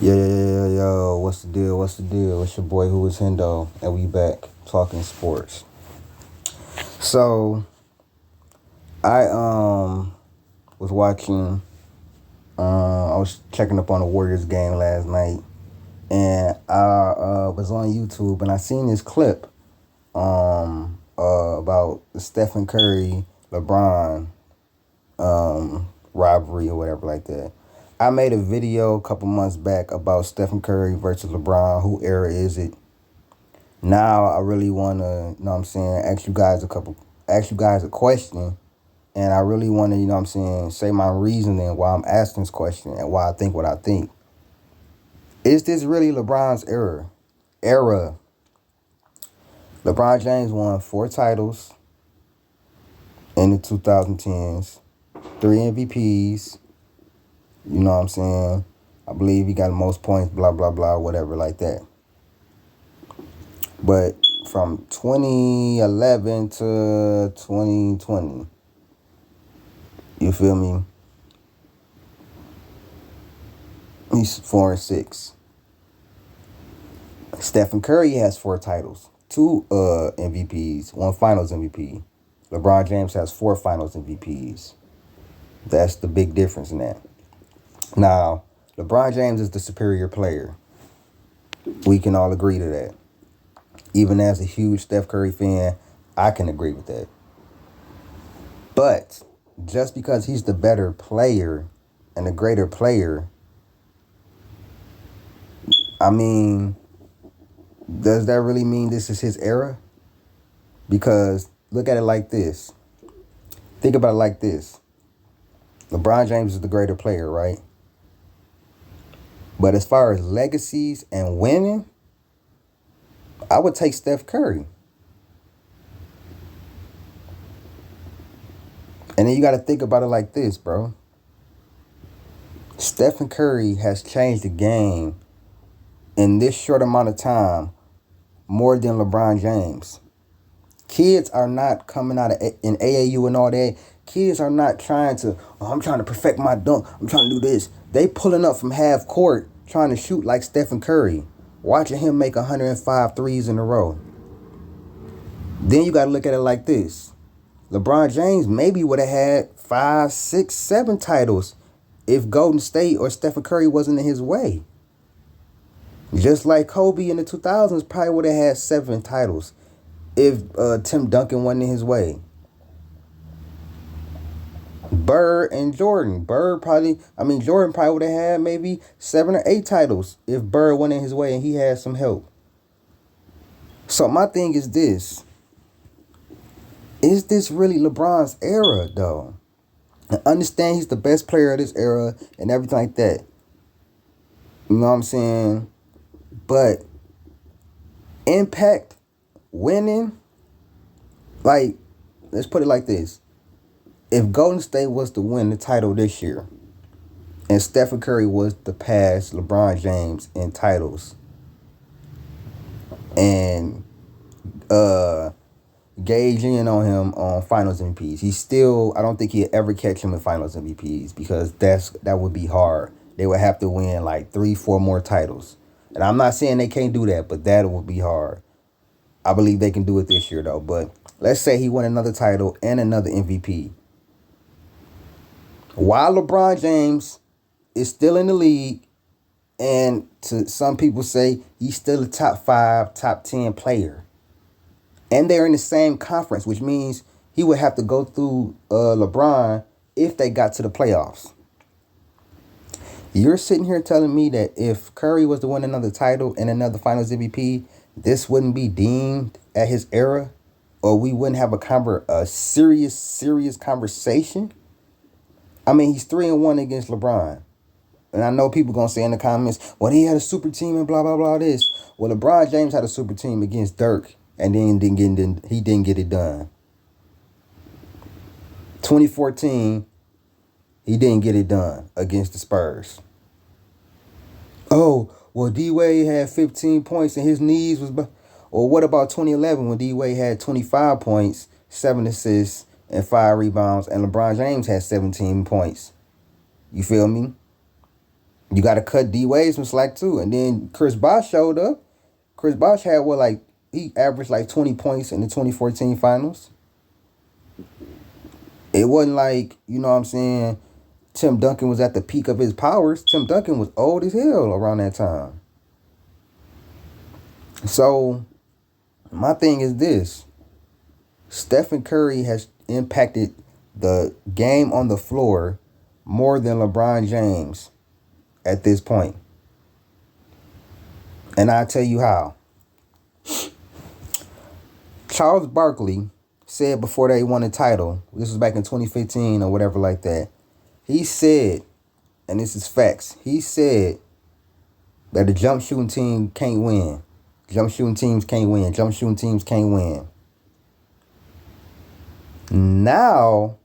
Yo, what's the deal? What's the deal? It's your boy who is Hendo, and we back talking sports. So I was watching I was checking up on the Warriors game last night, and I was on YouTube and I seen this clip about the Stephen Curry LeBron rivalry or whatever like that. I made a video a couple months back about Stephen Curry versus LeBron. Who era is it? Now I really wanna, you know what I'm saying, ask you guys a question. And I really wanna, you know what I'm saying, say my reasoning why I'm asking this question and why I think what I think. Is this really LeBron's era? Era. LeBron James won 4 titles in the 2010s, 3 MVPs, you know what I'm saying? I believe he got the most points, blah, blah, blah, whatever, like that. But from 2011 to 2020, you feel me? He's 4-6. Stephen Curry has 4 titles, 2 MVPs, 1 Finals MVP. LeBron James has 4 Finals MVPs. That's the big difference in that. Now, LeBron James is the superior player. We can all agree to that. Even as a huge Steph Curry fan, I can agree with that. But just because he's the better player and the greater player, I mean, does that really mean this is his era? Because look at it like this. Think about it like this. LeBron James is the greater player, right? But as far as legacies and winning, I would take Steph Curry. And then you got to think about it like this, bro. Stephen Curry has changed the game in this short amount of time more than LeBron James. Kids are not coming out of in AAU and all that. Kids are not trying to, I'm trying to perfect my dunk. I'm trying to do this. They pulling up from half court trying to shoot like Stephen Curry. Watching him make 105 threes in a row. Then you got to look at it like this. LeBron James maybe would have had 5, 6, 7 titles if Golden State or Stephen Curry wasn't in his way. Just like Kobe in the 2000s probably would have had 7 titles if Tim Duncan wasn't in his way. Bird and Jordan. Jordan probably would have had maybe 7 or 8 titles if Bird went in his way and he had some help. So my thing is this. Is this really LeBron's era, though? I understand he's the best player of this era and everything like that. You know what I'm saying? But impact, winning, like, let's put it like this. If Golden State was to win the title this year and Stephen Curry was to pass LeBron James in titles and gauge in on him on Finals MVPs, I don't think he'd ever catch him in Finals MVPs because that would be hard. They would have to win like 3, 4 more titles. And I'm not saying they can't do that, but that would be hard. I believe they can do it this year, though. But let's say he won another title and another MVP. While LeBron James is still in the league, and to some people say he's still a top 5, top 10 player. And they're in the same conference, which means he would have to go through LeBron if they got to the playoffs. You're sitting here telling me that if Curry was to win another title and another Finals MVP, this wouldn't be deemed at his era, or we wouldn't have a serious conversation? I mean, he's 3-1 against LeBron. And I know people going to say in the comments, well, he had a super team and blah, blah, blah, this. Well, LeBron James had a super team against Dirk, and then he didn't get it done. 2014, he didn't get it done against the Spurs. Oh, well, D-Wade had 15 points and his knees was... Or what about 2011 when D-Wade had 25 points, 7 assists, and 5 rebounds, and LeBron James had 17 points? You feel me? You got to cut D Wade some slack too. And then Chris Bosh showed up. Chris Bosh had what, like, he averaged like 20 points in the 2014 finals. It wasn't like, you know what I'm saying, Tim Duncan was at the peak of his powers. Tim Duncan was old as hell around that time. So, my thing is this. Stephen Curry has impacted the game on the floor more than LeBron James at this point. And I'll tell you how. Charles Barkley said before they won the title, this was back in 2015 or whatever like that, he said, and this is facts, he said that the jump shooting team can't win. Jump shooting teams can't win. Jump shooting teams can't win. Now,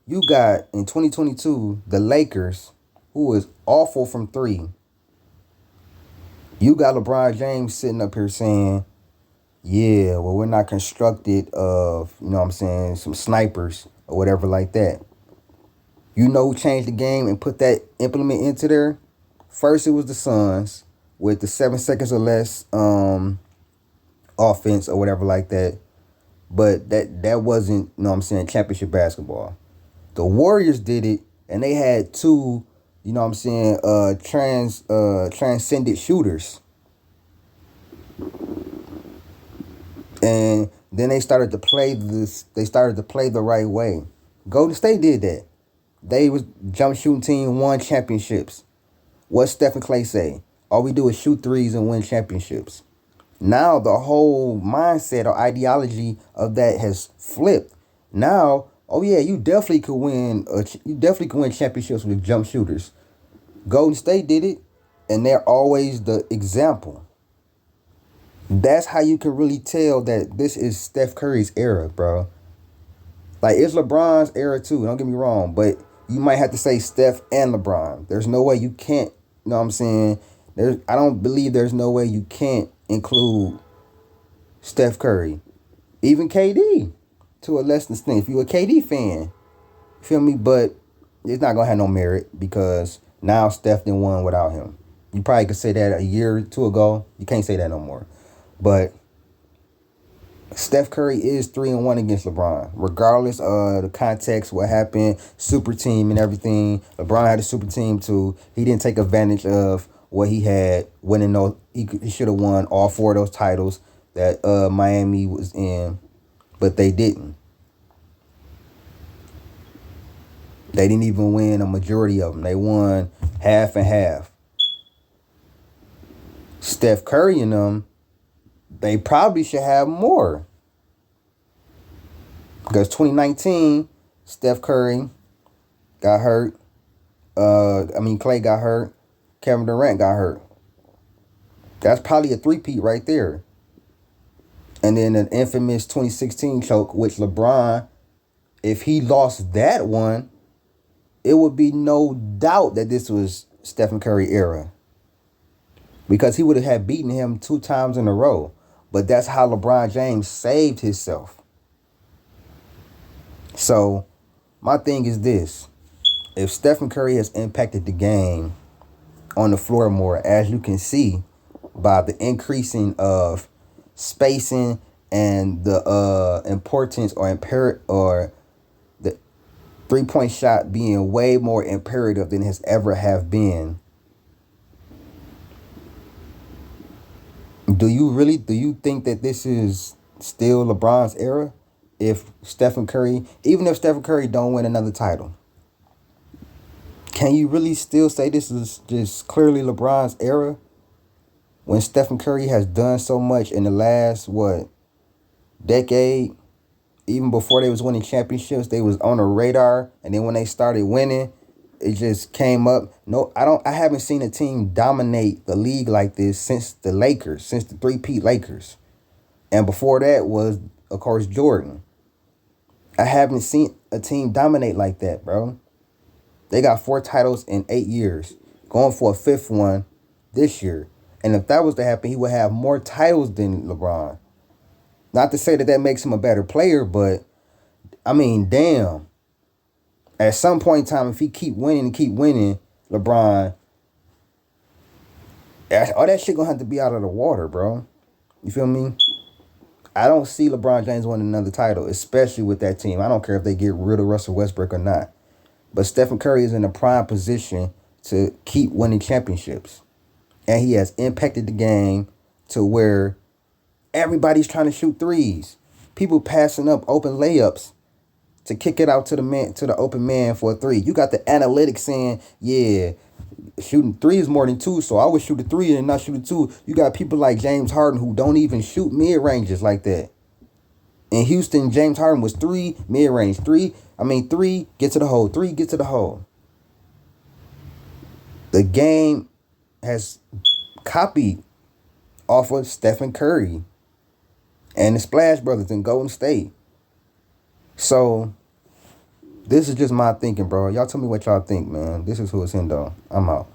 you got in 2022, the Lakers, who is awful from three. You got LeBron James sitting up here saying, yeah, well, we're not constructed of, you know what I'm saying, some snipers or whatever like that. You know who changed the game and put that implement into there? First, it was the Suns with the 7 seconds or less offense or whatever like that. But that wasn't, you know what I'm saying, championship basketball. The Warriors did it, and they had two, you know what I'm saying, transcendent shooters. And then they started to play the right way. Golden State did that. They was jump shooting team, won championships. What Steph and Clay say? All we do is shoot threes and win championships. Now the whole mindset or ideology of that has flipped. Now, oh yeah, you definitely could win. You definitely could win championships with jump shooters. Golden State did it, and they're always the example. That's how you can really tell that this is Steph Curry's era, bro. Like, it's LeBron's era too, don't get me wrong, but you might have to say Steph and LeBron. There's no way you can't, you know what I'm saying? I don't believe there's no way you can't include Steph Curry. Even KD, to a lesser extent. If you're a KD fan, you feel me? But it's not going to have no merit because now Steph didn't won without him. You probably could say that a year or two ago. You can't say that no more. But Steph Curry is 3-1 against LeBron. Regardless of the context, what happened, super team and everything. LeBron had a super team too. He didn't take advantage of what he had, winning those. He should have won all 4 of those titles that Miami was in, but they didn't. They didn't even win a majority of them. They won half and half. Steph Curry and them, they probably should have more. Because 2019, Steph Curry got hurt. Clay got hurt. Kevin Durant got hurt. That's probably a three-peat right there. And then an infamous 2016 choke, which LeBron, if he lost that one, it would be no doubt that this was Stephen Curry era. Because he would have had beaten him 2 times in a row. But that's how LeBron James saved himself. So, my thing is this. If Stephen Curry has impacted the game on the floor more, as you can see, by the increasing of spacing and the importance or the 3-point shot being way more imperative than it has ever have been. Do you think that this is still LeBron's era? If Stephen Curry, even if Stephen Curry don't win another title, can you really still say this is just clearly LeBron's era? When Stephen Curry has done so much in the last, decade, even before they was winning championships, they was on the radar. And then when they started winning, it just came up. No, I haven't seen a team dominate the league like this since the Lakers, since the 3-peat Lakers. And before that was, of course, Jordan. I haven't seen a team dominate like that, bro. They got 4 titles in 8 years, going for a 5th one this year. And if that was to happen, he would have more titles than LeBron. Not to say that makes him a better player, but, I mean, damn. At some point in time, if he keep winning, LeBron, All that shit gonna have to be out of the water, bro. You feel me? I don't see LeBron James winning another title, especially with that team. I don't care if they get rid of Russell Westbrook or not. But Stephen Curry is in a prime position to keep winning championships. And he has impacted the game to where everybody's trying to shoot threes. People passing up open layups to kick it out to the open man for a three. You got the analytics saying, yeah, shooting three is more than two, so I would shoot a three and not shoot a two. You got people like James Harden who don't even shoot mid ranges like that. In Houston, James Harden was three mid range. Three, get to the hole. Three, get to the hole. The game has copied off of Stephen Curry and the Splash Brothers in Golden State. So, this is just my thinking, bro. Y'all tell me what y'all think, man. This is who it's in, though. I'm out.